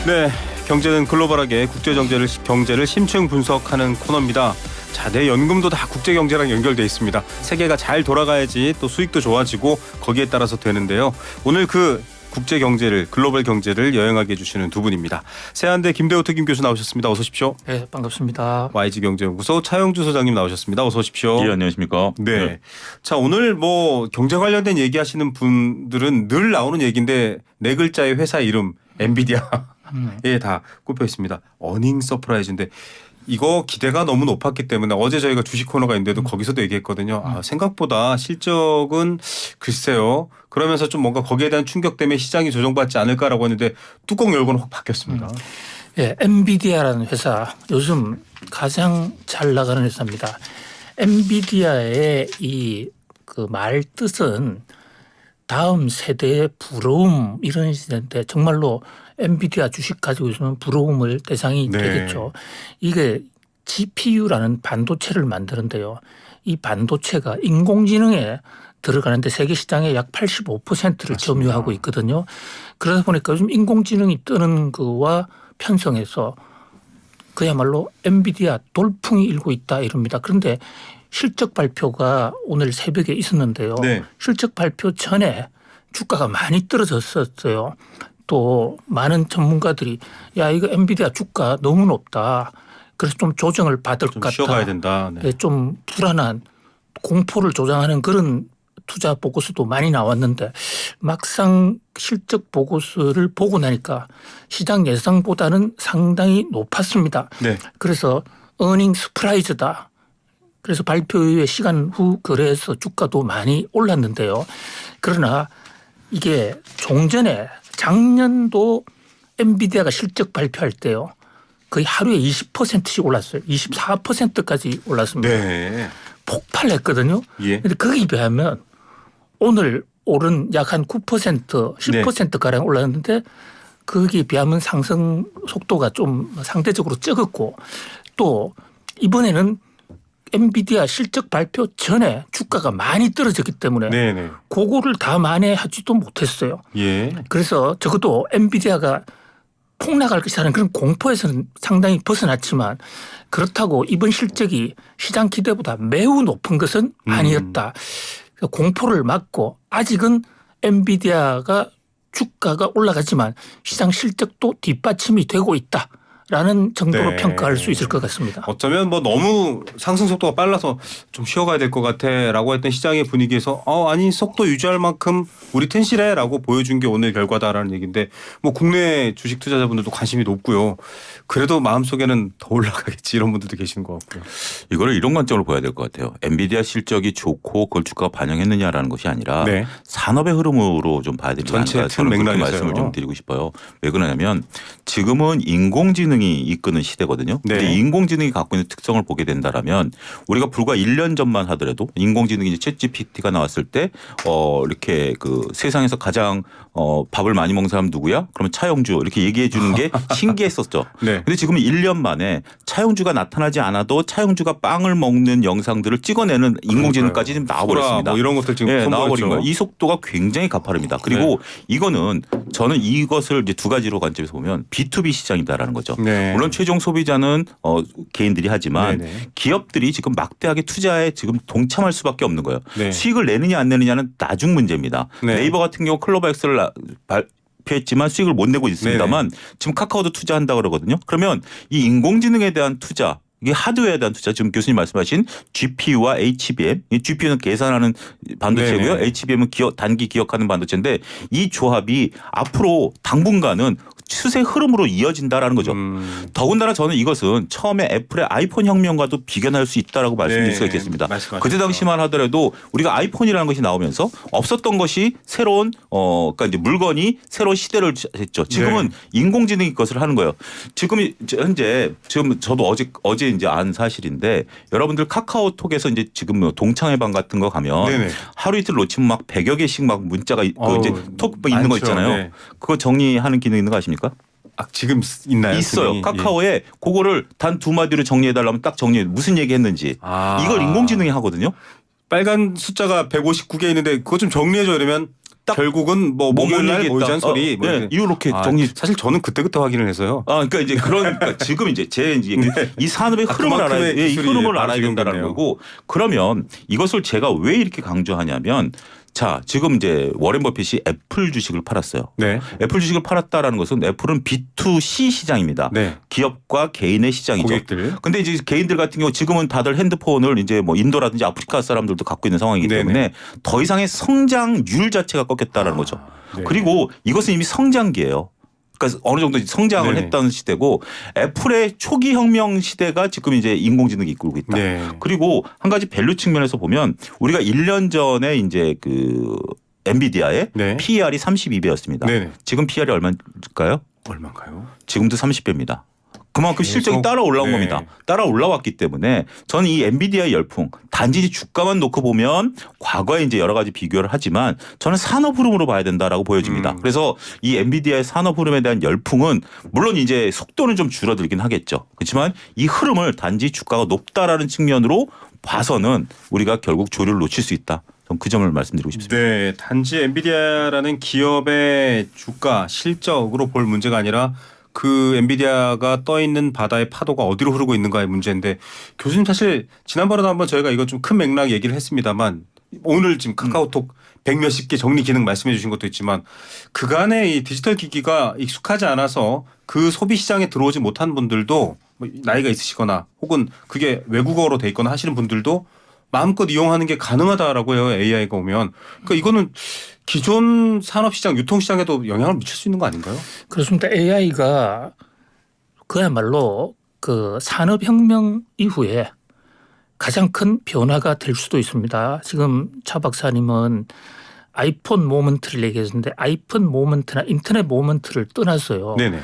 네, 경제는 글로벌하게 경제를 심층 분석하는 코너입니다. 자, 내 연금도 다 국제 경제랑 연결돼 있습니다. 세계가 잘 돌아가야지 또 수익도 좋아지고 거기에 따라서 되는데요. 오늘 그 국제 경제를 글로벌 경제를 여행하게 해주시는 두 분입니다. 세한대 김대호 특임 교수 나오셨습니다. 어서 오십시오. 네, 반갑습니다. YG 경제연구소 차영주 소장님 나오셨습니다. 어서 오십시오. 예, 안녕하십니까. 네. 자, 오늘 뭐 경제 관련된 얘기하시는 분들은 늘 나오는 얘기인데 네 글자의 회사 이름 엔비디아에 다 꼽혀 있습니다. 어닝 서프라이즈인데 이거 기대가 너무 높았기 때문에 어제 저희가 주식 코너가 있는데도 거기서도 얘기했거든요. 생각보다 실적은 글쎄요. 그러면서 좀 뭔가 거기에 대한 충격 때문에 시장이 조정받지 않을까라고 했는데 뚜껑 열고는 확 바뀌었습니다. 예, 엔비디아라는 회사 요즘 가장 잘 나가는 회사입니다. 엔비디아의 이 그 말 뜻은 다음 세대의 부러움 이런 시대인데 정말로 엔비디아 주식 가지고 있으면 부러움을 대상이 네. 되겠죠. 이게 GPU라는 반도체를 만드는데요. 이 반도체가 인공지능에 들어가는데 세계 시장의 약 85%를 점유하고 있거든요. 그러다 보니까 요즘 인공지능이 뜨는 거와 편성해서 그야말로 엔비디아 돌풍이 일고 있다 이럽니다. 그런데 실적 발표가 오늘 새벽에 있었는데요. 네. 실적 발표 전에 주가가 많이 떨어졌었어요. 또 많은 전문가들이 야 이거 엔비디아 주가 너무 높다. 그래서 좀 조정을 받을 것 좀 같다. 쉬어가야 된다. 네. 네, 좀 불안한 공포를 조장하는 그런 투자 보고서도 많이 나왔는데 막상 실적 보고서를 보고 나니까 시장 예상보다는 상당히 높았습니다. 네. 그래서 어닝 서프라이즈다. 그래서 발표 이후에 시간 후 거래에서 주가도 많이 올랐는데요. 그러나 이게 종전에 작년도 엔비디아가 실적 발표할 때요. 거의 하루에 20%씩 올랐어요. 24%까지 올랐습니다. 네. 폭발했거든요. 예. 그런데 거기에 비하면 오늘 오른 약 한 9%, 10%가량 올랐는데 거기에 비하면 상승 속도가 좀 상대적으로 적었고 또 이번에는 엔비디아 실적 발표 전에 주가가 많이 떨어졌기 때문에 네네. 그거를 다 만회하지도 못했어요. 예. 그래서 적어도 엔비디아가 폭락할 것이라는 그런 공포에서는 상당히 벗어났지만 그렇다고 이번 실적이 시장 기대보다 매우 높은 것은 아니었다. 공포를 막고 아직은 엔비디아가 주가가 올라가지만 시장 실적도 뒷받침이 되고 있다. 라는 정도로 네. 평가할 수 있을 것 같습니다. 어쩌면 뭐 너무 상승 속도가 빨라서 좀 쉬어가야 될 것 같아라고 했던 시장의 분위기에서 아니 속도 유지할 만큼 우리 텐실해라고 보여준 게 오늘 결과다라는 얘기인데 뭐 국내 주식 투자자분들도 관심이 높고요. 그래도 마음속에는 더 올라가겠지 이런 분들도 계시는 것 같고요. 이거를 이런 관점으로 봐야 될 것 같아요. 엔비디아 실적이 좋고 그걸 주가가 반영했느냐라는 것이 아니라 네. 산업의 흐름으로 좀 봐야 되지 전체 않을까. 큰 저는 그렇게 맥락에서요. 말씀을 좀 드리고 싶어요. 왜 그러냐면 지금은 인공지능이 이끄는 시대거든요. 네. 근데 인공지능이 갖고 있는 특성을 보게 된다라면 우리가 불과 1년 전만 하더라도 인공지능이 이제 챗GPT가 나왔을 때 이렇게 그 세상에서 가장 밥을 많이 먹는 사람 누구야? 그러면 차영주 이렇게 얘기해 주는 게 신기했었죠. 네. 근데 지금 1년 만에 차영주가 나타나지 않아도 차영주가 빵을 먹는 영상들을 찍어내는 인공지능까지 지금 나와버렸습니다. 뭐 이런 것들 지금 네, 선보였죠. 나와버린 거예요. 이 속도가 굉장히 가파릅니다. 그리고 이거는 저는 이것을 이제 두 가지로 관점에서 보면 B2B 시장이다라는 거죠. 네. 물론 최종 소비자는 개인들이 하지만 네네. 기업들이 지금 막대하게 투자에 지금 동참할 수밖에 없는 거예요. 네. 수익을 내느냐 안 내느냐는 나중 문제입니다. 네. 네이버 같은 경우 클로버엑스를 발표했지만 수익을 못 내고 있습니다만 지금 카카오도 투자한다 그러거든요. 그러면 이 인공지능에 대한 투자 이게 하드웨어에 대한 투자 지금 교수님 말씀하신 GPU와 HBM 이 GPU는 계산하는 반도체고요. 네네. HBM은 단기 기억하는 반도체인데 이 조합이 앞으로 당분간은 추세 흐름으로 이어진다라는 거죠. 더군다나 저는 이것은 처음에 애플의 아이폰 혁명과도 비견할 수 있다라고 말씀드릴 수가 있겠습니다. 말씀하셨죠. 그때 당시만 하더라도 우리가 아이폰이라는 것이 나오면서 없었던 것이 새로운 그러니까 이제 물건이 새로운 시대를 했죠. 지금은 인공지능이 그것을 하는 거예요. 지금 현재 지금 저도 어제 이제 안 사실인데 여러분들 카카오톡에서 이제 지금 뭐 동창회방 같은 거 가면 네네. 하루 이틀 놓치면 막 100여 개씩 막 문자가 이제 톡 있는 거 많죠. 있잖아요. 네. 그거 정리하는 기능 있는 거 아십니까? 지금 있나요? 있어요. 기능이? 카카오에 그거를 단 두 마디로 정리해달라면 딱 정리해. 무슨 얘기했는지. 이걸 인공지능이 하거든요. 빨간 숫자가 159개 있는데 그거 좀 정리해줘 이러면 딱 결국은 뭐 목요일 날 모이자는 소리. 뭐 네, 이렇게 아, 정리. 사실 저는 그때그때 확인을 해서요. 그러니까 이제 그러니까 지금 이제 이 산업의 흐름을 그만큼의 알아야 이 기술이 흐름을 바로 알아야 된다는 적용됐네요. 거고 그러면 이것을 제가 왜 이렇게 강조하냐면 자 지금 이제 워렌 버핏이 애플 주식을 팔았어요. 네. 애플 주식을 팔았다라는 것은 애플은 B2C 시장입니다. 네. 기업과 개인의 시장이죠. 고객들. 근데 이제 개인들 같은 경우 지금은 다들 핸드폰을 이제 뭐 인도라든지 아프리카 사람들도 갖고 있는 상황이기 네네. 때문에 더 이상의 성장률 자체가 꺾였다라는 거죠. 네. 그리고 이것은 이미 성장기예요. 그러니까 어느 정도 성장을 네네. 했던 시대고 애플의 초기 혁명 시대가 지금 이제 인공지능이 이끌고 있다. 네. 그리고 한 가지 밸류 측면에서 보면 우리가 1년 전에 이제 그 엔비디아의 네. PER이 32배였습니다. 네네. 지금 PER이 얼마일까요? 얼마인가요? 지금도 30배입니다. 그만큼 계속, 실적이 따라 올라온 네. 겁니다. 따라 올라왔기 때문에 저는 이 엔비디아의 열풍 단지 주가만 놓고 보면 과거에 이제 여러 가지 비교를 하지만 저는 산업 흐름으로 봐야 된다라고 보여집니다. 그래서 이 엔비디아의 산업 흐름에 대한 열풍은 물론 이제 속도는 좀 줄어들긴 하겠죠. 그렇지만 이 흐름을 단지 주가가 높다라는 측면으로 봐서는 우리가 결국 조류를 놓칠 수 있다. 저는 그 점을 말씀드리고 싶습니다. 네, 단지 엔비디아라는 기업의 주가 실적으로 볼 문제가 아니라 그 엔비디아가 떠 있는 바다의 파도가 어디로 흐르고 있는가의 문제인데 교수님 사실 지난번에도 한번 저희가 이거 좀 큰 맥락 얘기를 했습니다만 오늘 지금 카카오톡 100몇십 개 정리 기능 말씀해 주신 것도 있지만 그간의 이 디지털 기기가 익숙하지 않아서 그 소비 시장에 들어오지 못한 분들도 뭐 나이가 있으시거나 혹은 그게 외국어로 돼 있거나 하시는 분들도 마음껏 이용하는 게 가능하다라고 해요. AI가 오면. 그러니까 이거는 기존 산업시장, 유통시장에도 영향을 미칠 수 있는 거 아닌가요? 그렇습니다. AI가 그야말로 그 산업혁명 이후에 가장 큰 변화가 될 수도 있습니다. 지금 차 박사님은 아이폰 모먼트를 얘기했는데 아이폰 모먼트나 인터넷 모먼트를 떠나서요. 네네.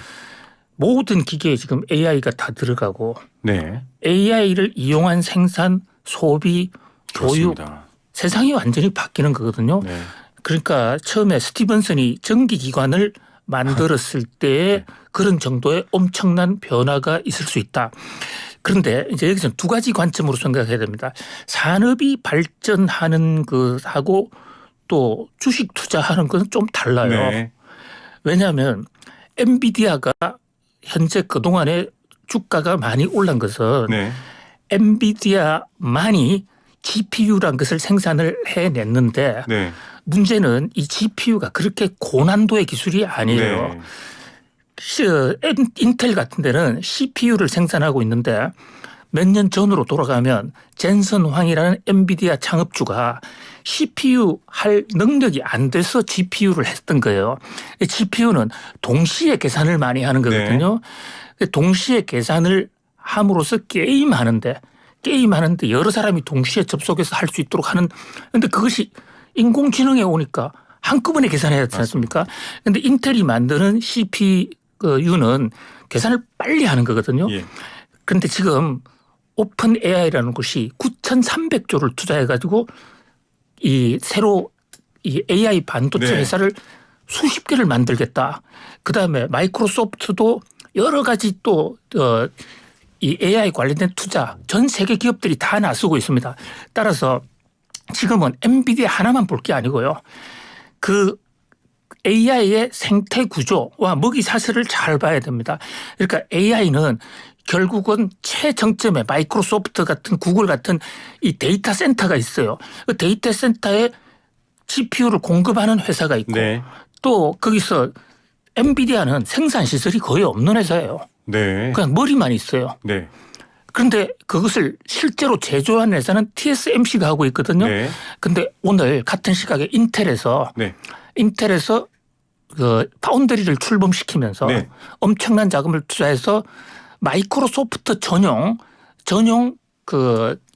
모든 기계에 지금 AI가 다 들어가고 네. AI를 이용한 생산, 소비, 교육 그렇습니다. 세상이 완전히 바뀌는 거거든요. 네. 그러니까 처음에 스티븐슨이 전기기관을 만들었을 때 그런 정도의 엄청난 변화가 있을 수 있다. 그런데 이제 여기서 두 가지 관점으로 생각해야 됩니다. 산업이 발전하는 것하고 또 주식 투자하는 것은 좀 달라요. 네. 왜냐하면 엔비디아가 현재 그동안에 주가가 많이 올란 것은 네. 엔비디아만이 GPU란 것을 생산을 해냈는데 네. 문제는 이 GPU가 그렇게 고난도의 기술이 아니에요. 네. 인텔 같은 데는 CPU를 생산하고 있는데 몇 년 전으로 돌아가면 젠슨 황이라는 엔비디아 창업주가 CPU 할 능력이 안 돼서 GPU를 했던 거예요. GPU는 동시에 계산을 많이 하는 거거든요. 동시에 계산을 함으로써 게임하는데 여러 사람이 동시에 접속해서 할 수 있도록 하는 그런데 그것이 인공지능에 오니까 한꺼번에 계산해야 되지 않습니까? 그런데 인텔이 만드는 CPU는 계산을 빨리 하는 거거든요. 예. 그런데 지금 오픈 AI라는 곳이 9,300조를 투자해 가지고 이 새로 이 AI 반도체 네. 회사를 수십 개를 만들겠다. 그다음에 마이크로소프트도 여러 가지 또 이 AI 관련된 투자 전 세계 기업들이 다 나서고 있습니다. 따라서 지금은 엔비디아 하나만 볼 게 아니고요. 그 AI의 생태 구조와 먹이 사슬을 잘 봐야 됩니다. 그러니까 AI는 결국은 최정점에 마이크로소프트 같은 구글 같은 이 데이터 센터가 있어요. 그 데이터 센터에 GPU를 공급하는 회사가 있고 네. 또 거기서 엔비디아는 생산 시설이 거의 없는 회사예요. 네. 그냥 머리만 있어요. 네. 그런데 그것을 실제로 제조한 회사는 TSMC가 하고 있거든요. 네. 그런데 오늘 같은 시각에 인텔에서 네. 그 파운드리를 출범시키면서 네. 엄청난 자금을 투자해서 마이크로소프트 전용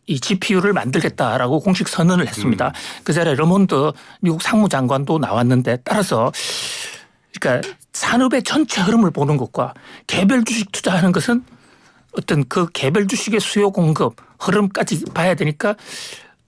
이 GPU를 만들겠다라고 공식 선언을 했습니다. 그 자리에 르몬드 미국 상무장관도 나왔는데 따라서 그러니까 산업의 전체 흐름을 보는 것과 개별 주식 투자하는 것은 어떤 그 개별 주식의 수요 공급 흐름까지 봐야 되니까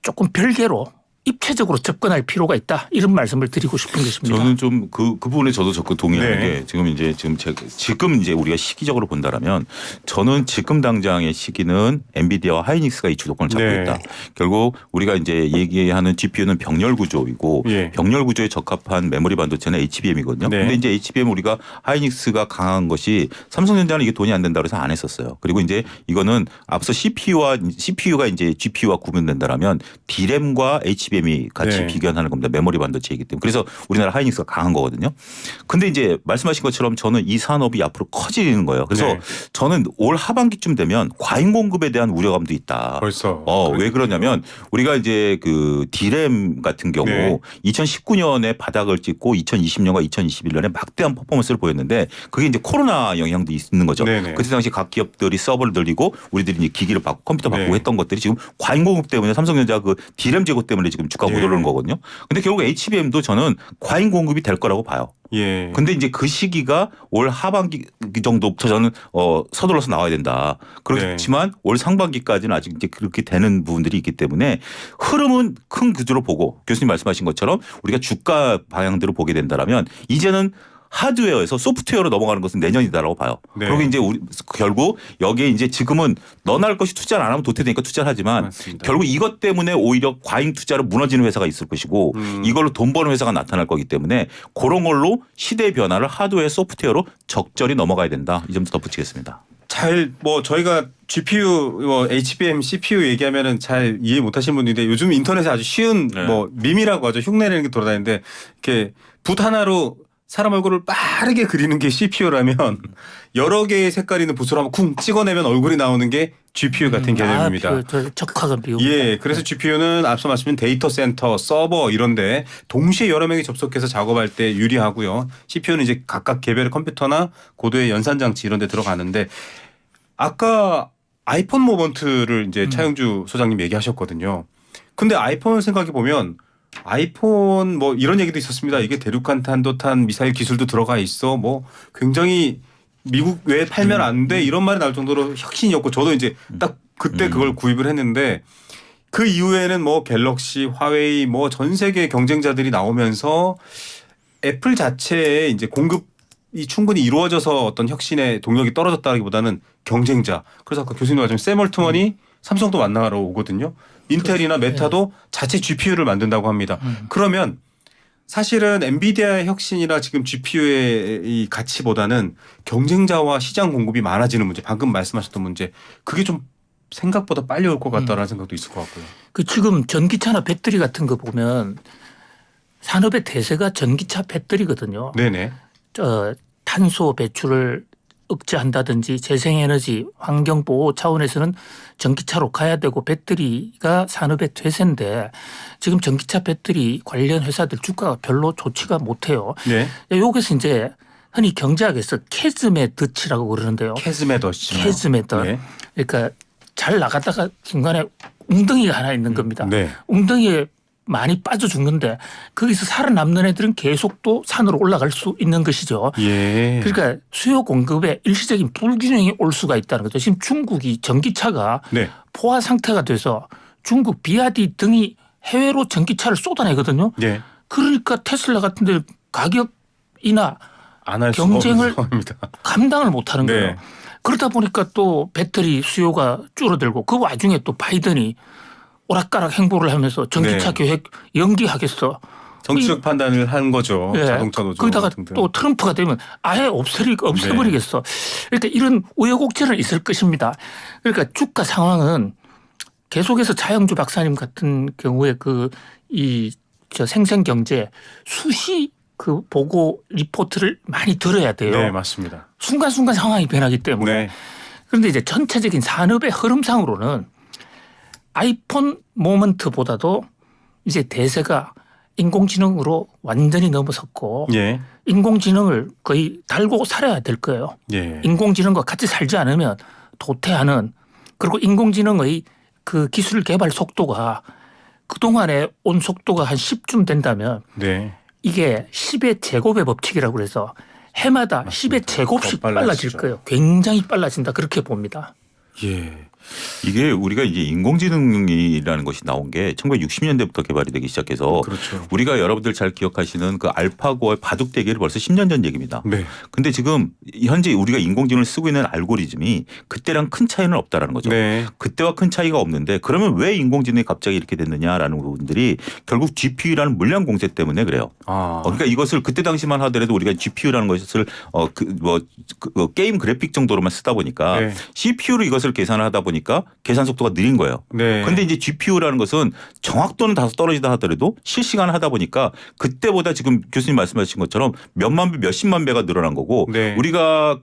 조금 별개로 입체적으로 접근할 필요가 있다. 이런 말씀을 드리고 싶은 것입니다. 저는 좀 그 부분에 저도 적극 동의하는 네. 게 지금 이제 우리가 시기적으로 본다라면 저는 지금 당장의 시기는 엔비디아와 하이닉스가 이 주도권을 잡고 네. 있다. 결국 우리가 이제 얘기하는 GPU는 병렬 구조이고 예. 병렬 구조에 적합한 메모리 반도체는 HBM이거든요. 네. 근데 이제 HBM 우리가 하이닉스가 강한 것이 삼성전자는 이게 돈이 안 된다 그래서 안 했었어요. 그리고 이제 이거는 앞서 CPU가 이제 GPU와 구분된다라면 D램과 HBM이 같이 네. 비교하는 겁니다. 메모리 반도체이기 때문에. 그래서 우리나라 하이닉스가 강한 거거든요. 근데 이제 말씀하신 것처럼 저는 이 산업이 앞으로 커지는 거예요. 그래서 네. 저는 올 하반기쯤 되면 과잉 공급에 대한 우려감도 있다. 벌써. 왜 그러냐면 우리가 이제 그 D램 같은 경우 네. 2019년에 바닥을 찍고 2020년과 2021년에 막대한 퍼포먼스를 보였는데 그게 이제 코로나 영향도 있는 거죠. 네네. 그때 당시 각 기업들이 서버를 늘리고 우리들이 이제 기기를 바꾸고 컴퓨터 바꾸고 네. 했던 것들이 지금 과잉 공급 때문에 삼성전자 그 D램 재고 때문에 지금 주가가 못 예. 오르는 거거든요. 근데 결국 HBM도 저는 과잉 공급이 될 거라고 봐요. 예. 근데 이제 그 시기가 올 하반기 정도부터 저는 서둘러서 나와야 된다. 그렇지만 올 상반기까지는 아직 이제 그렇게 되는 부분들이 있기 때문에 흐름은 큰 구조로 보고 교수님 말씀하신 것처럼 우리가 주가 방향대로 보게 된다라면 이제는 하드웨어에서 소프트웨어로 넘어가는 것은 내년이다라고 봐요. 네. 그리고 이제 우리 결국 여기에 이제 지금은 너나 할 것이 투자를 안 하면 도태되니까 투자를 하지만 맞습니다. 결국 이것 때문에 오히려 과잉 투자로 무너지는 회사가 있을 것이고 이걸로 돈 버는 회사가 나타날 거기 때문에 그런 걸로 시대의 변화를 하드웨어 소프트웨어로 적절히 넘어가야 된다. 이 점도 덧붙이겠습니다. 잘 뭐 저희가 GPU, 뭐 HBM, CPU 얘기하면은 잘 이해 못하시는 분들인데 요즘 인터넷에 아주 쉬운 네. 뭐 밈이라고 하죠. 흉내내는 게 돌아다니는데 이렇게 붓 하나로 사람 얼굴을 빠르게 그리는 게 CPU라면 여러 개의 색깔 있는 붓으로 한번 쿵 찍어내면 얼굴이 나오는 게 GPU 같은 개념입니다. 적합한 비유. 예, 그래서 GPU는 앞서 말씀드린 데이터 센터, 서버 이런데 동시에 여러 명이 접속해서 작업할 때 유리하고요. CPU는 이제 각각 개별의 컴퓨터나 고도의 연산 장치 이런 데 들어가는데 아까 아이폰 모먼트를 이제 차영주 소장님 얘기하셨거든요. 근데 아이폰을 생각해 보면 아이폰 뭐 이런 얘기도 있었습니다. 이게 대륙간 탄도탄 미사일 기술도 들어가 있어. 뭐 굉장히 미국 외에 팔면 안 돼 이런 말이 나올 정도로 혁신이었고 저도 이제 딱 그때 그걸 구입을 했는데 그 이후에는 뭐 갤럭시, 화웨이 뭐 전 세계 경쟁자들이 나오면서 애플 자체의 이제 공급이 충분히 이루어져서 어떤 혁신의 동력이 떨어졌다기보다는 경쟁자. 그래서 아까 교수님 말씀 샘 올트먼이 삼성도 만나러 오거든요. 인텔이나 메타도 자체 GPU를 만든다고 합니다. 그러면 사실은 엔비디아의 혁신이나 지금 GPU의 이 가치보다는 경쟁자와 시장 공급이 많아지는 문제, 방금 말씀하셨던 문제, 그게 좀 생각보다 빨리 올 것 같다라는 생각도 있을 것 같고요. 그 지금 전기차나 배터리 같은 거 보면 산업의 대세가 전기차 배터리거든요. 네네. 탄소 배출을 억제한다든지 재생에너지 환경 보호 차원에서는 전기차로 가야 되고 배터리가 산업의 대세인데 지금 전기차 배터리 관련 회사들 주가가 별로 좋지가 못해요. 네. 여기서 이제 흔히 경제학에서 캐즘의 덫이라고 그러는데요. 캐즘의 덫이요. 캐즘의 덫. 네. 그러니까 잘 나가다가 중간에 웅덩이가 하나 있는 겁니다. 네. 웅덩이에 많이 빠져 죽는데 거기서 살아남는 애들은 계속 또 산으로 올라갈 수 있는 것이죠. 예. 그러니까 수요 공급에 일시적인 불균형이 올 수가 있다는 거죠. 지금 중국이 전기차가 네. 포화 상태가 돼서 중국 비아디 등이 해외로 전기차를 쏟아내거든요. 네. 그러니까 테슬라 같은 데 가격이나 안 할 수가 경쟁을 없는 상황입니다. 감당을 못하는 네. 거예요. 그러다 보니까 또 배터리 수요가 줄어들고 그 와중에 또 바이든이 오락가락 행보를 하면서 전기차 네. 계획 연기하겠어. 정치적 판단을 한 거죠. 예. 자동차 노조 거기다가 등등. 또 트럼프가 되면 아예 없애버리겠어. 네. 그러니까 이런 우여곡절은 있을 것입니다. 그러니까 주가 상황은 계속해서 차영주 박사님 같은 경우에 저 생생경제 수시 그 보고 리포트를 많이 들어야 돼요. 네, 맞습니다. 순간순간 상황이 변하기 때문에. 네. 그런데 이제 전체적인 산업의 흐름상으로는 아이폰 모먼트보다도 이제 대세가 인공지능으로 완전히 넘어섰고 예. 인공지능을 거의 달고 살아야 될 거예요. 예. 인공지능과 같이 살지 않으면 도태하는, 그리고 인공지능의 그 기술 개발 속도가 그동안에 온 속도가 한 10쯤 된다면 네. 이게 10의 제곱의 법칙이라고 그래서 해마다 맞습니다. 10의 제곱씩 더 빨라질 빨라지죠. 거예요. 굉장히 빨라진다 그렇게 봅니다. 예. 이게 우리가 이제 인공지능이라는 것이 나온 게 1960년대부터 개발이 되기 시작해서 그렇죠. 우리가 여러분들 잘 기억하시는 그 알파고의 바둑 대결이 벌써 10년 전 얘기입니다. 네. 근데 지금 현재 우리가 인공지능을 쓰고 있는 알고리즘이 그때랑 큰 차이는 없다라는 거죠. 네. 그때와 큰 차이가 없는데 그러면 왜 인공지능이 갑자기 이렇게 됐느냐라는 부분들이 결국 GPU라는 물량 공세 때문에 그래요. 그러니까 이것을 그때 당시만 하더라도 우리가 GPU라는 것을 게임 그래픽 정도로만 쓰다 보니까 네. CPU로 이것을 계산을 하다 보니까 계산 속도가 느린 거예요. 네. 그런데 이제 GPU라는 것은 정확도는 다소 떨어지다 하더라도 실시간을 하다 보니까 그때보다 지금 교수님 말씀하신 것처럼 몇만 배, 몇십만 배가 늘어난 거고 네. 우리가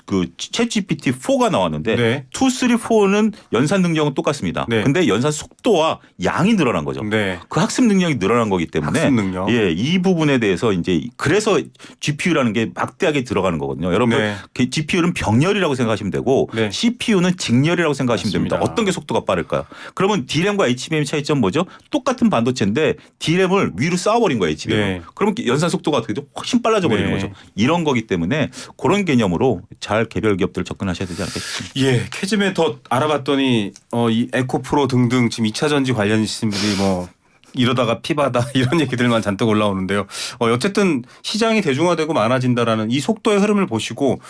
챗 GPT 4가 나왔는데 네. 2, 3, 4는 연산 능력은 똑같습니다. 네. 근데 연산 속도와 양이 늘어난 거죠. 네. 그 학습 능력이 늘어난 거기 때문에 학습 능력. 예, 이 부분에 대해서 이제 그래서 GPU라는 게 막대하게 들어가는 거거든요. 여러분 네. GPU는 병렬이라고 생각하시면 되고 네. CPU는 직렬이라고 생각하시면 됩니다. 맞습니다. 어떤 게 속도가 빠를까요? 그러면 D램과 HBM의 차이점 뭐죠? 똑같은 반도체인데 D램을 위로 쌓아버린 거예요. HBM을. 네. 그러면 연산 속도가 어떻게 되죠? 훨씬 빨라져 버리는 네. 거죠. 이런 거기 때문에 그런 개념으로 잘 개별 기업들 접근하셔야 되지 않을까 싶습니다. 예, 캐즘에 더 알아봤더니 이 에코프로 등등 지금 2차 전지 관련이신 분들이 뭐 이러다가 피바다 이런 얘기들만 잔뜩 올라오는데요. 어쨌든 시장이 대중화되고 많아진다라는 이 속도의 흐름을 보시고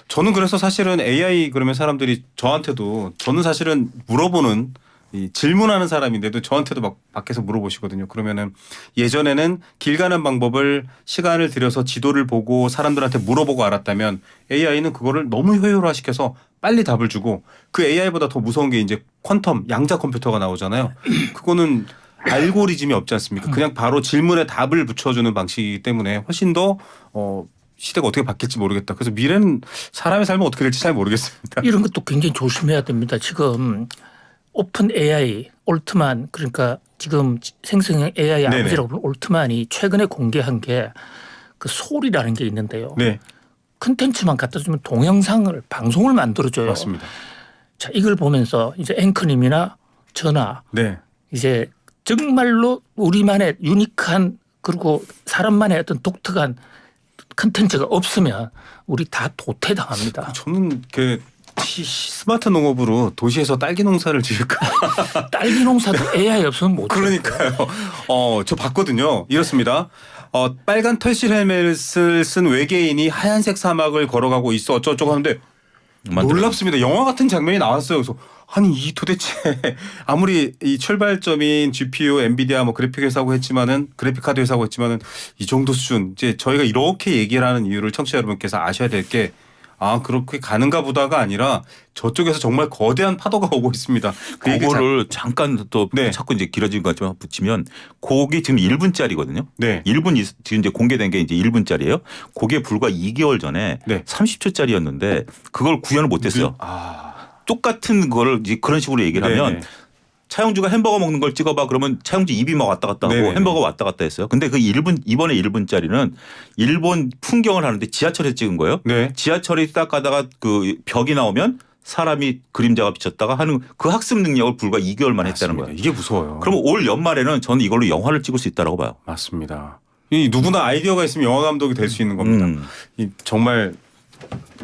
저는 그래서 사실은 AI 그러면 사람들이 저는 사실은 물어보는 이 질문하는 사람인데도 저한테도 막 밖에서 물어보시거든요. 그러면은 예전에는 길 가는 방법을 시간을 들여서 지도를 보고 사람들한테 물어보고 알았다면 AI는 그거를 너무 효율화시켜서 빨리 답을 주고 그 AI보다 더 무서운 게 이제 퀀텀 양자 컴퓨터가 나오잖아요. 그거는 알고리즘이 없지 않습니까? 그냥 바로 질문에 답을 붙여주는 방식이기 때문에 훨씬 더 시대가 어떻게 바뀔지 모르겠다. 그래서 미래는 사람의 삶은 어떻게 될지 잘 모르겠습니다. 이런 것도 굉장히 조심해야 됩니다. 지금 오픈 AI 올트만 그러니까 지금 생성형 AI 네네. 아버지라고 부르는 올트만이 최근에 공개한 게 그 소리라는 게 있는데요. 네, 컨텐츠만 갖다 주면 동영상을 방송을 만들어줘요. 맞습니다. 자, 이걸 보면서 이제 앵커님이나 저나 네, 이제 정말로 우리만의 유니크한 그리고 사람만의 어떤 독특한 컨텐츠가 없으면 우리 다 도태당합니다. 저는 스마트 농업으로 도시에서 딸기 농사를 지을까? 딸기 농사도 AI 없으면 못 그러니까요. 저 봤거든요. 이렇습니다. 빨간 털실 헬멧을 쓴 외계인이 하얀색 사막을 걸어가고 있어 어쩌고저쩌고 하는데 놀랍습니다. 영화 같은 장면이 나왔어요. 그래서 아니 이 도대체 아무리 이 출발점인 GPU, 엔비디아 뭐 그래픽 회사고 했지만은 그래픽 카드 회사고 했지만은 이 정도 수준 이제 저희가 이렇게 얘기를 하는 이유를 청취자 여러분께서 아셔야 될 게 그렇게 가는가 보다가 아니라 저쪽에서 정말 거대한 파도가 오고 있습니다. 그 얘기를 그거를 잠깐 또 네. 자꾸 이제 길어진 것 같지만 붙이면 그게 지금 1분짜리거든요. 네. 1분 지금 이제 공개된 게 이제 1분짜리예요. 그게 불과 2개월 전에 네. 30초짜리였는데 그걸 구현을 못했어요. 똑같은 거를 이제 그런 식으로 얘기를 네네. 하면 차영주가 햄버거 먹는 걸 찍어봐 그러면 차영주 입이 막 왔다 갔다 하고 네네. 햄버거 왔다 갔다 했어요. 근데 그 이번에 1분짜리는 일본 풍경을 하는데 지하철에 찍은 거예요. 네. 지하철이 딱 가다가 그 벽이 나오면 사람이 그림자가 비쳤다가 하는 그 학습 능력을 불과 2개월만 했다는 맞습니다. 거예요. 이게 무서워요. 그러면 올 연말에는 저는 이걸로 영화를 찍을 수 있다고 봐요. 맞습니다. 이 누구나 아이디어가 있으면 영화 감독이 될 수 있는 겁니다. 이 정말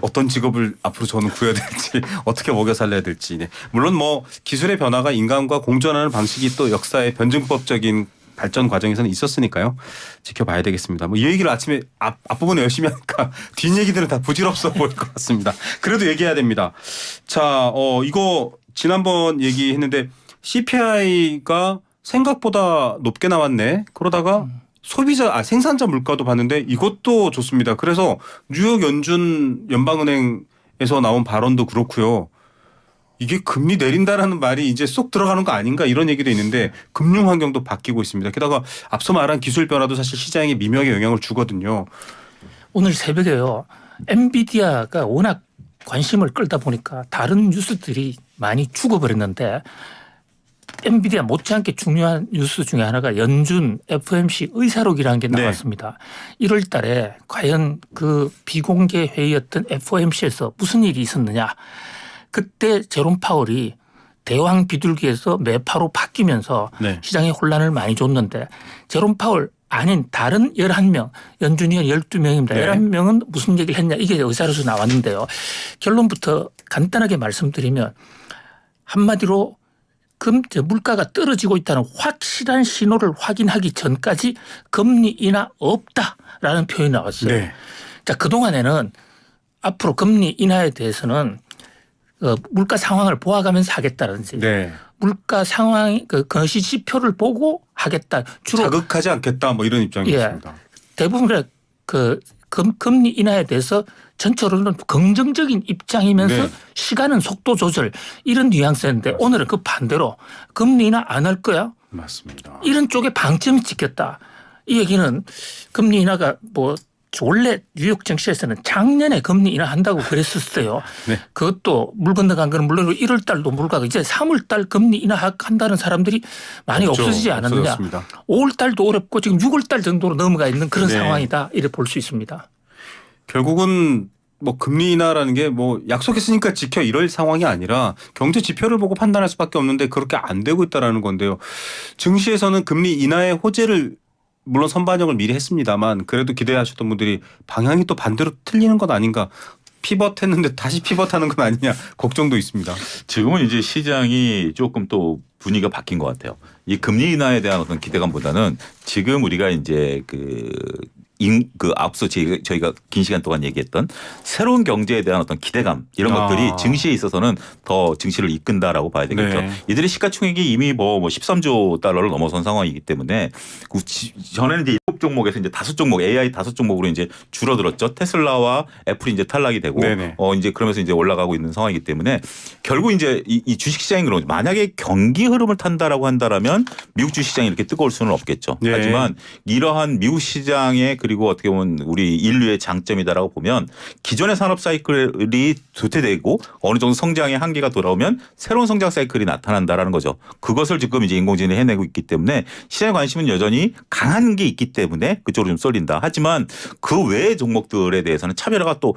어떤 직업을 앞으로 저는 구해야 될지 어떻게 먹여 살려야 될지. 네. 물론 뭐 기술의 변화가 인간과 공존하는 방식이 또 역사의 변증법적인 발전 과정에서는 있었으니까요. 지켜봐야 되겠습니다. 뭐 이 얘기를 아침에 앞부분에 열심히 하니까 뒷얘기들은 다 부질없어 보일 것 같습니다. 그래도 얘기해야 됩니다. 자, 이거 지난번 얘기했는데 CPI가 생각보다 높게 나왔네. 그러다가 생산자 물가도 봤는데 이것도 좋습니다. 그래서 뉴욕 연준연방은행에서 나온 발언도 그렇고요. 이게 금리 내린다라는 말이 이제 쏙 들어가는 거 아닌가 이런 얘기도 있는데 금융 환경도 바뀌고 있습니다. 게다가 앞서 말한 기술 변화도 사실 시장에 미묘하게 영향을 주거든요. 오늘 새벽에요. 엔비디아가 워낙 관심을 끌다 보니까 다른 뉴스들이 많이 죽어버렸는데 엔비디아 못지않게 중요한 뉴스 중에 하나가 연준 FOMC 의사록이라는 게 나왔습니다. 1월 달에 과연 그 비공개 회의였던 FOMC에서 무슨 일이 있었느냐. 그때 제롬 파월이 대왕 비둘기에서 매파로 바뀌면서 네. 시장에 혼란을 많이 줬는데 제롬 파월 아닌 다른 11명 연준위원 12명입니다. 네. 11명은 무슨 얘기를 했냐 이게 의사로서 나왔는데요. 결론부터 간단하게 말씀드리면 한마디로 물가가 떨어지고 있다는 확실한 신호를 확인하기 전까지 금리 인하 없다라는 표현이 나왔어요. 네. 자, 그동안에는 앞으로 금리 인하에 대해서는 물가 상황을 보아가면서 하겠다든지 네. 물가 상황 거시 지표를 보고 하겠다. 주로 자극하지 않겠다 뭐 이런 입장이었습니다. 대부분 금리 인하에 대해서 전체로는 긍정적인 입장이면서 네. 시간은 속도 조절 이런 뉘앙스인데 오늘은 그 반대로 금리 인하 안 할 거야. 맞습니다. 이런 쪽에 방점이 찍혔다. 이 얘기는 금리 인하가 원래 뉴욕 증시에서는 작년에 금리 인하한다고 그랬었어요. 네. 그것도 물 건너간 건 물론이고 1월 달도 물가가 이제 3월 달 금리 인하한다는 사람들이 많이 없어지지 않았느냐. 5월 달도 어렵고 지금 6월 달 정도로 넘어가 있는 그런 네. 상황이다. 이렇게 볼 수 있습니다. 결국은 뭐 금리 인하라는 게 뭐 약속했으니까 지켜 이럴 상황이 아니라 경제 지표를 보고 판단할 수밖에 없는데 그렇게 안 되고 있다라는 건데요. 증시에서는 금리 인하의 호재를 물론 선반영을 미리 했습니다만 그래도 기대하셨던 분들이 방향이 또 반대로 틀리는 것 아닌가. 피벗했는데 다시 피벗하는 건 아니냐 걱정도 있습니다. 지금은 이제 시장이 조금 또 분위기가 바뀐 것 같아요. 이 금리 인하에 대한 어떤 기대감보다는 지금 우리가 이제 앞서 저희가 긴 시간 동안 얘기했던 새로운 경제에 대한 어떤 기대감 이런 것들이 증시에 있어서는 더 증시를 이끈다라고 봐야 되겠죠. 네. 이들의 시가총액이 이미 뭐 13조 달러를 넘어선 상황이기 때문에 전에는 이제 7종목에서 이제 5종목 AI 5종목으로 이제 줄어들었죠. 테슬라와 애플이 이제 탈락이 되고 이제 그러면서 이제 올라가고 있는 상황이기 때문에 결국 이제 이 주식 시장이 그런 거죠. 만약에 경기 흐름을 탄다라고 한다라면 미국 주식 시장이 이렇게 뜨거울 수는 없겠죠. 네. 하지만 이러한 미국 시장의 그리고 어떻게 보면 우리 인류의 장점이다라고 보면 기존의 산업 사이클이 도태되고 어느 정도 성장의 한계가 돌아오면 새로운 성장 사이클이 나타난다라는 거죠. 그것을 지금 이제 인공지능이 해내고 있기 때문에 시장의 관심은 여전히 강한 게 있기 때문에 그쪽으로 좀 쏠린다. 하지만 그 외의 종목들에 대해서는 차별화가 또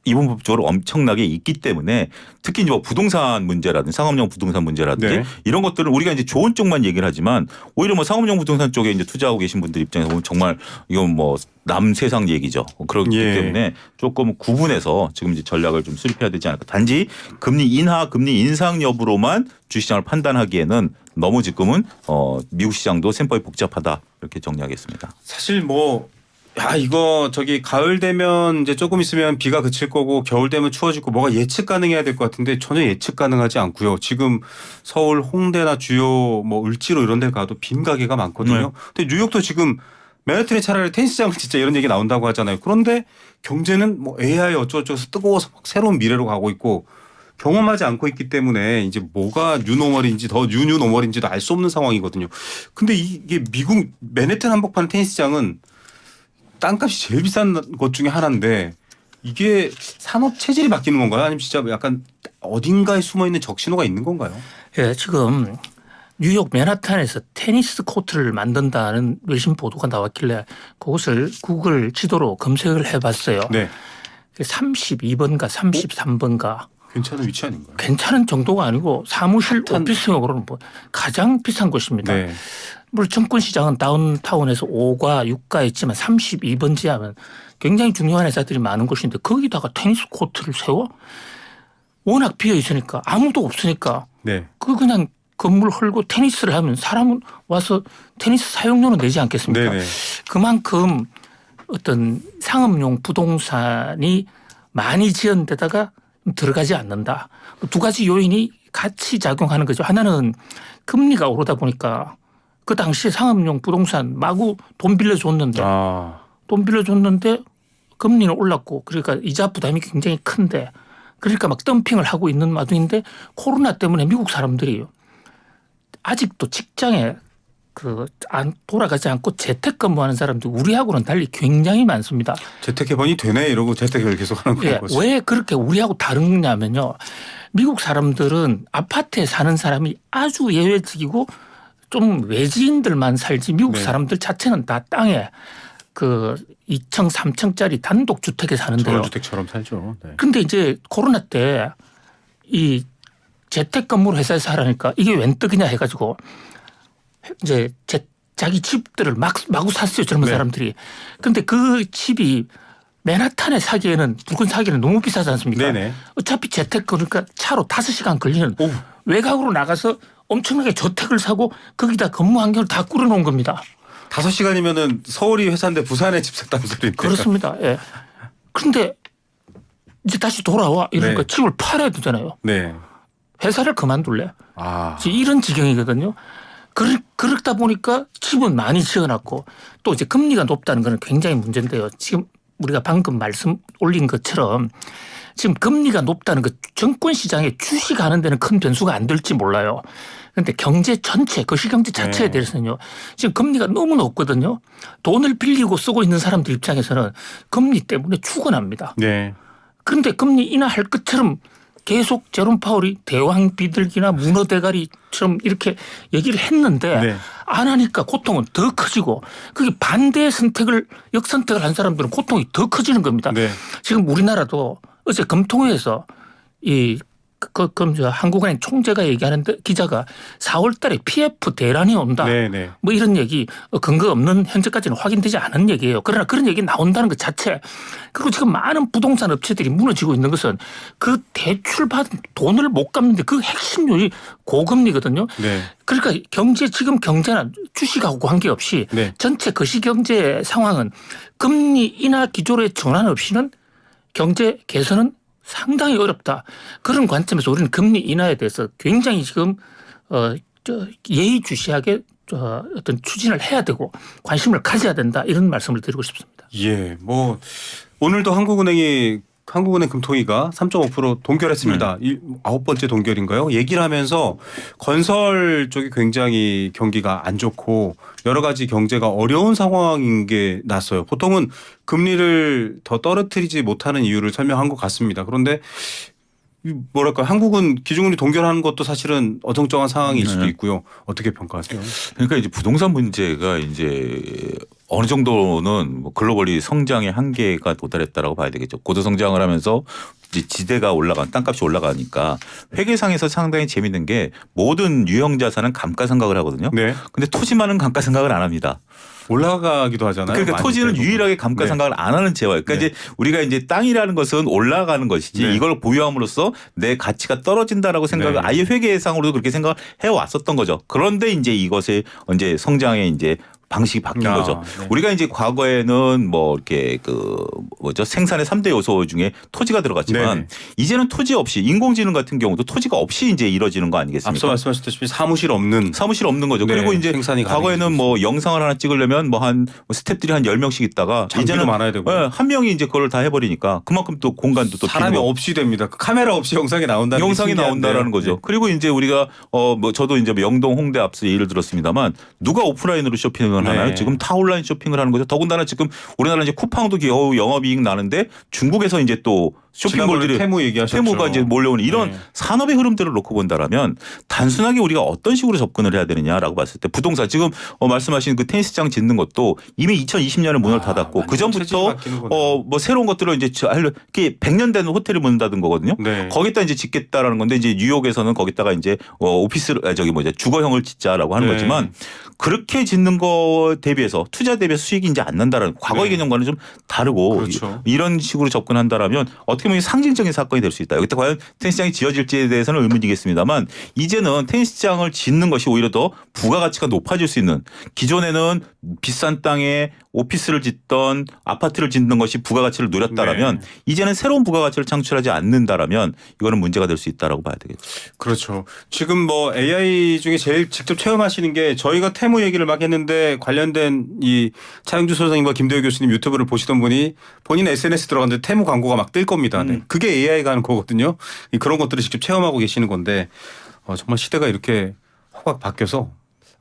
이분법적으로 엄청나게 있기 때문에 특히 이제 뭐 부동산 문제라든지 상업용 부동산 문제라든지 네. 이런 것들은 우리가 이제 좋은 쪽만 얘기를 하지만 오히려 뭐 상업용 부동산 쪽에 이제 투자하고 계신 분들 입장에서 보면 정말 이건 뭐 남세상 얘기죠. 그렇기 때문에 조금 구분해서 지금 이제 전략을 좀 수립해야 되지 않을까. 단지 금리 인하, 금리 인상 여부로만 주시장을 판단하기에는 너무 지금은 미국 시장도 셈법이 복잡하다 이렇게 정리하겠습니다. 사실 이거 가을 되면 이제 조금 있으면 비가 그칠 거고 겨울 되면 추워지고 뭐가 예측 가능해야 될 것 같은데 전혀 예측 가능하지 않고요. 지금 서울 홍대나 주요 을지로 이런 데 가도 빈 가게가 많거든요. 근데 뉴욕도 지금 맨해튼에 차라리 테니스장을 진짜 이런 얘기 나온다고 하잖아요. 그런데 경제는 AI 어쩌고저쩌고 뜨거워서 새로운 미래로 가고 있고 경험하지 않고 있기 때문에 이제 뭐가 뉴노멀인지 더 뉴노멀인지도 알 수 없는 상황이거든요. 근데 이게 미국 맨해튼 한복판 테니스장은 땅값이 제일 비싼 것 중에 하나인데 이게 산업 체질이 바뀌는 건가요? 아니면 진짜 약간 어딘가에 숨어 있는 적신호가 있는 건가요? 예, 지금 뉴욕 맨하탄에서 테니스 코트를 만든다는 외신 보도가 나왔길래 그것을 구글 지도로 검색을 해봤어요. 네. 32번가 33번가. 괜찮은 위치 아닌가요? 괜찮은 정도가 아니고 사무실 오피스용으로는 가장 비싼 곳입니다. 네. 물론 증권시장은 다운타운에서 5가 6가 있지만 32번지 하면 굉장히 중요한 회사들이 많은 곳인데 거기다가 테니스 코트를 세워? 워낙 비어 있으니까 아무도 없으니까 네. 그냥 건물 헐고 테니스를 하면 사람은 와서 테니스 사용료는 내지 않겠습니까? 네네. 그만큼 어떤 상업용 부동산이 많이 지은 데다가 들어가지 않는다. 두 가지 요인이 같이 작용하는 거죠. 하나는 금리가 오르다 보니까 그 당시에 상업용 부동산 마구 돈 빌려줬는데 돈 빌려줬는데 금리는 올랐고 그러니까 이자 부담이 굉장히 큰데 그러니까 막 덤핑을 하고 있는 마당인데 코로나 때문에 미국 사람들이 아직도 직장에 돌아가지 않고 재택근무하는 사람들 우리하고는 달리 굉장히 많습니다. 재택해보니 되네 이러고 재택을 계속하는 거죠. 왜 그렇게 우리하고 다르냐면요. 미국 사람들은 아파트에 사는 사람이 아주 예외적이고 좀 외지인들만 살지 미국 사람들 자체는 다 땅에 2층 3층짜리 단독 주택에 사는데요. 주택처럼 살죠. 네. 근데 이제 코로나 때 이 재택근무를 회사에서 하라니까 이게 웬 떡이냐 해가지고 이제 자기 집들을 마구 샀어요. 젊은 사람들이. 근데 그 집이 맨하탄에 사기에는 붉은 사기는 너무 비싸지 않습니까? 네네. 어차피 재택 그러니까 차로 5시간 걸리는 외곽으로 나가서 엄청나게 저택을 사고 거기다 근무 환경을 다 꾸려놓은 겁니다. 5시간이면은 서울이 회사인데 부산에 집 샀다는 소리인데. 그렇습니다. 예. 그런데 이제 다시 돌아와 이러니까 네. 집을 팔아야 되잖아요. 네. 회사를 그만둘래. 아. 이제 이런 지경이거든요. 그렇다 보니까 집은 많이 지어놨고 또 이제 금리가 높다는 건 굉장히 문제인데요. 지금 우리가 방금 말씀 올린 것처럼 지금 금리가 높다는 그 정권 시장에 주식하는 데는 큰 변수가 안 될지 몰라요. 그런데 경제 전체, 거시경제 자체에 네. 대해서는요. 지금 금리가 너무 높거든요. 돈을 빌리고 쓰고 있는 사람들 입장에서는 금리 때문에 죽어납니다. 네. 그런데 금리 인하할 것처럼 계속 제롬 파월이 대왕 비둘기나 문어 대가리처럼 이렇게 얘기를 했는데 네. 안 하니까 고통은 더 커지고 그게 반대 선택을 역선택을 한 사람들은 고통이 더 커지는 겁니다. 네. 지금 우리나라도 어제 금통위에서 한국은행 총재가 얘기하는데 기자가 4월 달에 PF 대란이 온다. 네. 네. 뭐 이런 얘기 근거 없는 현재까지는 확인되지 않은 얘기예요. 그러나 그런 얘기 나온다는 것 자체 그리고 지금 많은 부동산 업체들이 무너지고 있는 것은 그 대출 받은 돈을 못 갚는데 그 핵심 요인이 고금리거든요. 네. 그러니까 지금 경제는 주식하고 관계없이 네. 전체 거시경제 상황은 금리 인하 기조의 전환 없이는 경제 개선은 상당히 어렵다. 그런 관점에서 우리는 금리 인하에 대해서 굉장히 지금 예의주시하게 어떤 추진을 해야 되고 관심을 가져야 된다. 이런 말씀을 드리고 싶습니다. 예. 뭐 오늘도 한국은행 금통위가 3.5% 동결했습니다. 9번째 동결인가요? 얘기를 하면서 건설 쪽이 굉장히 경기가 안 좋고 여러 가지 경제가 어려운 상황인 게 났어요. 보통은 금리를 더 떨어뜨리지 못하는 이유를 설명한 것 같습니다. 그런데 뭐랄까 한국은 기준금리 동결하는 것도 사실은 어정쩡한 상황일 수도 있고요. 어떻게 평가하세요? 그러니까 이제 부동산 문제가 이제 어느 정도는 뭐 글로벌리 성장의 한계가 도달했다라고 봐야 되겠죠. 고도 성장을 하면서 이제 지대가 땅값이 올라가니까 회계상에서 상당히 재밌는 게 모든 유형 자산은 감가상각을 하거든요. 네. 근데 토지만은 감가상각을 안 합니다. 올라가기도 하잖아요. 그러니까 많이 토지는 대부분. 유일하게 감가상각을 안 하는 재화예요. 그러니까 네. 이제 우리가 이제 땅이라는 것은 올라가는 것이지 네. 이걸 보유함으로써 내 가치가 떨어진다라고 생각을 네. 아예 회계상으로도 그렇게 생각을 해왔었던 거죠. 그런데 이제 이것의 이제 성장의 이제 방식이 바뀐 거죠. 네. 우리가 이제 과거에는 뭐 이렇게 생산의 3대 요소 중에 토지가 들어갔지만 네. 이제는 토지 없이 인공지능 같은 경우도 토지가 없이 이제 이루어지는 거 아니겠습니까? 앞서 말씀하셨다시피 사무실 없는 거죠. 네, 그리고 이제 생산이 과거에는 뭐 영상을 하나 찍으려면 뭐 스태프들이 한 10명씩 있다가 장비도 이제는 많아야 되고 한 명이 이제 그걸 다 해버리니까 그만큼 또 공간도 또 사람이 필요하고 없이 됩니다. 카메라 없이 영상이 나온다는 영상이 게 신기한데요. 나온다라는 거죠. 네. 그리고 이제 우리가 뭐 저도 이제 영동 홍대 앞서 예를 들었습니다만 누가 오프라인으로 쇼핑을 하나요? 네. 지금 다 온라인 쇼핑을 하는 거죠. 더군다나 지금 우리나라 이제 쿠팡도 겨우 영업이익 나는데 중국에서 이제 또 쇼핑몰들이 테무 얘기하셨죠. 테무가 이제 몰려오는 이런 네. 산업의 흐름들을 놓고 본다라면 단순하게 우리가 어떤 식으로 접근을 해야 되느냐라고 봤을 때 부동산 지금 말씀하신 그 테니스장 짓는 것도 이미 2020년에 문을 닫았고 그 체질이 전부터 바뀌는구나. 뭐 새로운 것들을 이제 이렇게 100년 된 호텔을 문 닫은 거거든요. 네. 거기다 이제 짓겠다라는 건데 이제 뉴욕에서는 거기다가 이제 주거형을 짓자라고 하는 네. 거지만 그렇게 짓는 거 대비해서 투자 대비해서 수익이 이제 안 난다라는 과거의 네. 개념과는 좀 다르고 그렇죠. 이런 식으로 접근한다라면 어떻게 보면 상징적인 사건이 될 수 있다. 여기다 과연 테니스장이 지어질지에 대해서는 의문이겠습니다만 이제는 테니스장을 짓는 것이 오히려 더 부가가치가 높아질 수 있는 기존에는 비싼 땅에 오피스를 짓던 아파트를 짓는 것이 부가가치를 누렸다라면 네. 이제는 새로운 부가가치를 창출하지 않는다라면 이거는 문제가 될 수 있다라고 봐야 되겠죠. 그렇죠. 지금 뭐 AI 중에 제일 직접 체험하시는 게 저희가 테무 얘기를 막 했는데 관련된 이 차영주 소장님과 김대우 교수님 유튜브를 보시던 분이 본인 SNS 들어갔는데 테무 광고가 막 뜰 겁니다. 네. 그게 AI가 하는 거거든요. 그런 것들을 직접 체험하고 계시는 건데 정말 시대가 이렇게 확 바뀌어서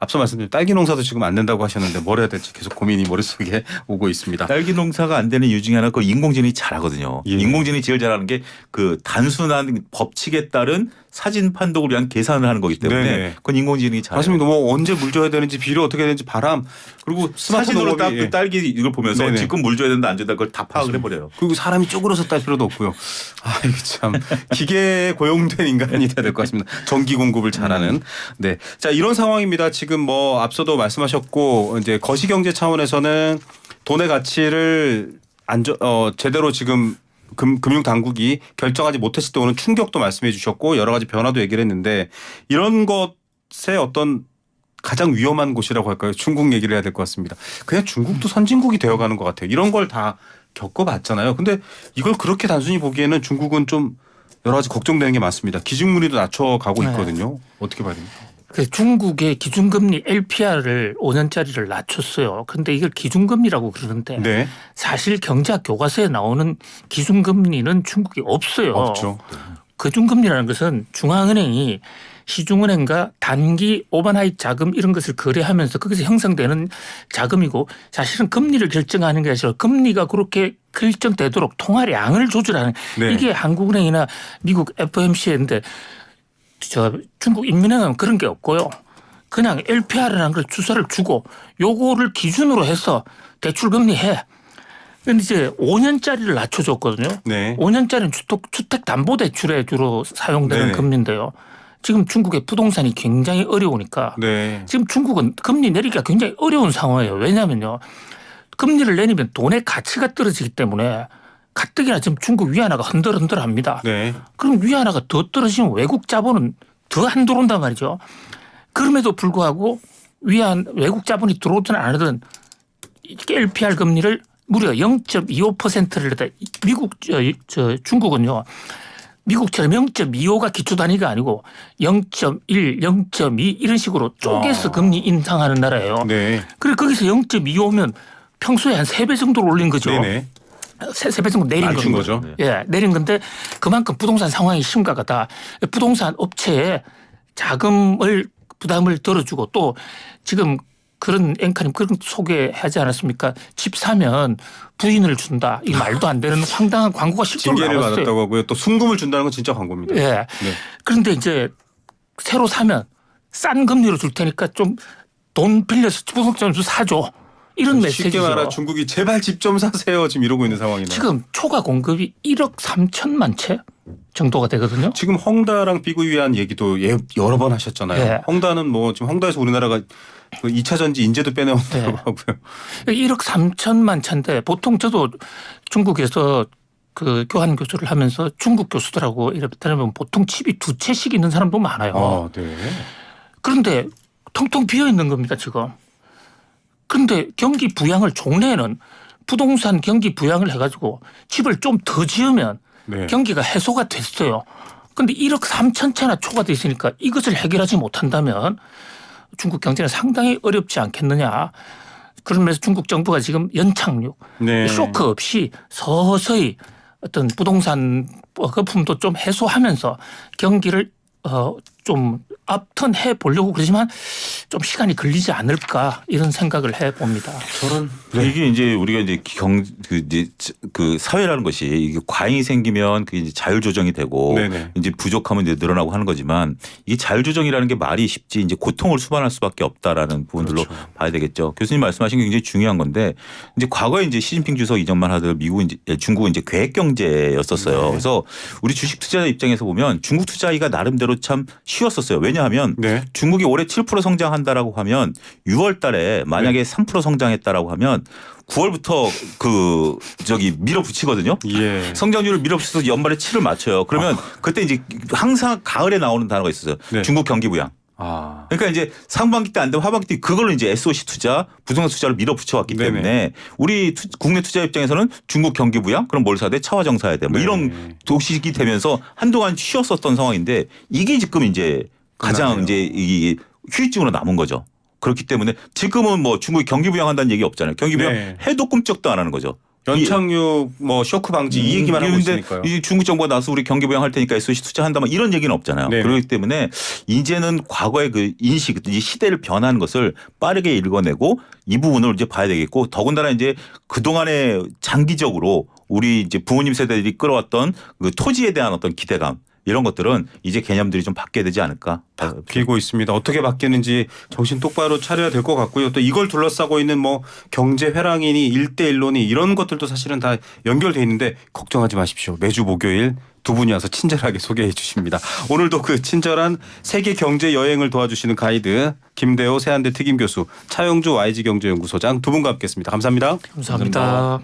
앞서 말씀드린 딸기 농사도 지금 안 된다고 하셨는데 뭘 해야 될지 계속 고민이 머릿속에 오고 있습니다. 딸기 농사가 안 되는 이유 중에 하나 그 인공지능이 잘하거든요. 예. 인공지능이 제일 잘하는 게 그 단순한 법칙에 따른 사진 판독을 위한 계산을 하는 거기 때문에 네네. 그건 인공지능이 잘해요. 맞습니다. 뭐 언제 물 줘야 되는지 비료 어떻게 되는지 바람 그리고 스마트 사진으로 농업이 딱 그 예. 딸기 이걸 보면서 네네. 지금 물 줘야 된다 안 줘야 된다 그걸 다 파악을 해버려요. 그리고 사람이 쪼그려서 딸 필요도 없고요. 이거 참 기계에 고용된 인간이 돼야 될 것 같습니다. 전기 공급을 잘하는. 네, 자 이런 상황입니다. 지금 뭐 앞서도 말씀하셨고 이제 거시경제 차원에서는 돈의 가치를 제대로 지금 금융 당국이 결정하지 못했을 때 오는 충격도 말씀해 주셨고 여러 가지 변화도 얘기를 했는데 이런 것의 어떤 가장 위험한 곳이라고 할까요? 중국 얘기를 해야 될 것 같습니다. 그냥 중국도 선진국이 되어가는 것 같아요. 이런 걸 다 겪어봤잖아요. 근데 이걸 그렇게 단순히 보기에는 중국은 좀 여러 가지 걱정되는 게 많습니다. 기준금리도 낮춰가고 있거든요. 어떻게 봐야 됩니까? 그 중국의 기준금리 LPR을 5년짜리를 낮췄어요. 그런데 이걸 기준금리라고 그러는데 네. 사실 경제학 교과서에 나오는 기준금리는 중국에 없어요. 없죠. 기준금리라는 것은 중앙은행이 시중은행과 단기 오버나이트 자금 이런 것을 거래하면서 거기서 형성되는 자금이고 사실은 금리를 결정하는 게 아니라 금리가 그렇게 결정되도록 통화량을 조절하는 네. 이게 한국은행이나 미국 FOMC인데 중국 인민은행은 그런 게 없고요. 그냥 LPR이라는 걸 주사를 주고 요거를 기준으로 해서 대출금리 해. 그런데 이제 5년짜리를 낮춰줬거든요. 네. 5년짜리는 주택담보대출에 주로 사용되는 네네. 금리인데요. 지금 중국의 부동산이 굉장히 어려우니까 네. 지금 중국은 금리 내리기가 굉장히 어려운 상황이에요. 왜냐하면요. 금리를 내리면 돈의 가치가 떨어지기 때문에 가뜩이나 지금 중국 위안화가 흔들흔들합니다. 네. 그럼 위안화가 더 떨어지면 외국 자본은 더 안 들어온단 말이죠. 그럼에도 불구하고 외국 자본이 들어오든 안 하든 LPR 금리를 무려 0.25%를 내다 미국 중국은요. 미국처럼 0.25가 기초 단위가 아니고 0.1, 0.2 이런 식으로 쪼개서 금리 인상하는 나라예요. 네. 그래 거기서 0.25면 평소에 한 3배 정도로 올린 거죠. 네네. 3배 정도 내린 낮춘 거죠. 거죠. 예, 내린 건데 그만큼 부동산 상황이 심각하다. 부동산 업체에 자금을 부담을 덜어주고 또 지금 그런 앵커님 그런 소개하지 않았습니까? 집 사면 부인을 준다. 이 말도 안 되는 황당한 광고가 실제로 징계를 나왔어요. 받았다고 하고요. 또 순금을 준다는 건 진짜 광고입니다. 예. 네. 그런데 이제 새로 사면 싼 금리로 줄 테니까 좀 돈 빌려서 부동산 좀 사줘. 이런 쉽게 메시지죠. 말하 중국이 제발 집 좀 사세요. 지금 이러고 있는 상황이네요. 지금 초과 공급이 1억 3천만 채 정도가 되거든요. 지금 헝다랑 비교위한 얘기도 여러 번 하셨잖아요. 네. 헝다는 뭐 지금 헝다에서 우리나라가 2차 전지 인재도 빼내온다고 네. 하고요. 1억 3천만 채인데 보통 저도 중국에서 그 교환 교수를 하면서 중국 교수들하고 이러면 보통 집이 2채씩 있는 사람도 많아요. 네. 그런데 텅텅 비어 있는 겁니다, 지금. 그런데 경기 부양을 종래에는 부동산 경기 부양을 해가지고 집을 좀 더 지으면 네. 경기가 해소가 됐어요. 그런데 1억 3천 채나 초과돼 있으니까 이것을 해결하지 못한다면 중국 경제는 상당히 어렵지 않겠느냐. 그러면서 중국 정부가 지금 연착륙, 네. 쇼크 없이 서서히 어떤 부동산 거품도 좀 해소하면서 경기를 좀 앞턴 해 보려고 그러지만 좀 시간이 걸리지 않을까 이런 생각을 해 봅니다. 저런 이게 이제 우리가 이제 그 사회라는 것이 이게 과잉이 생기면 그게 이제 자율 조정이 되고 네네. 이제 부족하면 이제 늘어나고 하는 거지만 이 자율 조정이라는 게 말이 쉽지 이제 고통을 수반할 수밖에 없다라는 부분들로 그렇죠. 봐야 되겠죠. 교수님 말씀하신 게 굉장히 중요한 건데 이제 과거에 이제 시진핑 주석 이전만 하던 미국은 이제 중국은 이제 계획 경제였었어요. 네. 그래서 우리 주식 투자자 입장에서 보면 중국 투자하기가 나름대로 참 쉬웠었어요. 왜냐하면 네. 중국이 올해 7% 성장한다라고 하면 6월 달에 만약에 3% 성장했다라고 하면 9월부터 밀어붙이거든요. 예. 성장률을 밀어붙여서 연말에 7을 맞춰요. 그러면 그때 이제 항상 가을에 나오는 단어가 있었어요. 네. 중국 경기 부양. 아. 그러니까 이제 상반기 때 안 되면 하반기 때 그걸로 이제 SOC 투자, 부동산 투자를 밀어붙여 왔기 네네. 때문에 우리 국내 투자 입장에서는 중국 경기 부양 그럼 뭘 사야 돼? 차화정 사야 돼. 뭐 네. 이런 도식이 되면서 한동안 쉬었었던 상황인데 이게 지금 이제 가장 끝나네요. 이제 이 휴유증으로 남은 거죠. 그렇기 때문에 지금은 뭐 중국이 경기 부양한다는 얘기 없잖아요. 경기 부양 네. 해도 꿈쩍도 안 하는 거죠. 연착륙 뭐 쇼크 방지 이 얘기만 하고 근데 있으니까요. 이 중국 정부가 나서 우리 경기 부양할 테니까 SOC 투자한다 막 이런 얘기는 없잖아요. 네네. 그렇기 때문에 이제는 과거의 그 인식, 이 시대를 변하는 것을 빠르게 읽어내고 이 부분을 이제 봐야 되겠고 더군다나 이제 그동안에 장기적으로 우리 이제 부모님 세대들이 끌어왔던 그 토지에 대한 어떤 기대감 이런 것들은 이제 개념들이 좀 바뀌어야 되지 않을까. 바뀌고 있습니다. 어떻게 바뀌는지 정신 똑바로 차려야 될 것 같고요. 또 이걸 둘러싸고 있는 뭐 경제 회랑이니 1대1론이 이런 것들도 사실은 다 연결돼 있는데 걱정하지 마십시오. 매주 목요일 두 분이 와서 친절하게 소개해 주십니다. 오늘도 그 친절한 세계 경제 여행을 도와주시는 가이드 김대호 세한대 특임 교수 차영주 YG경제연구소장 두 분과 함께했습니다. 감사합니다. 감사합니다.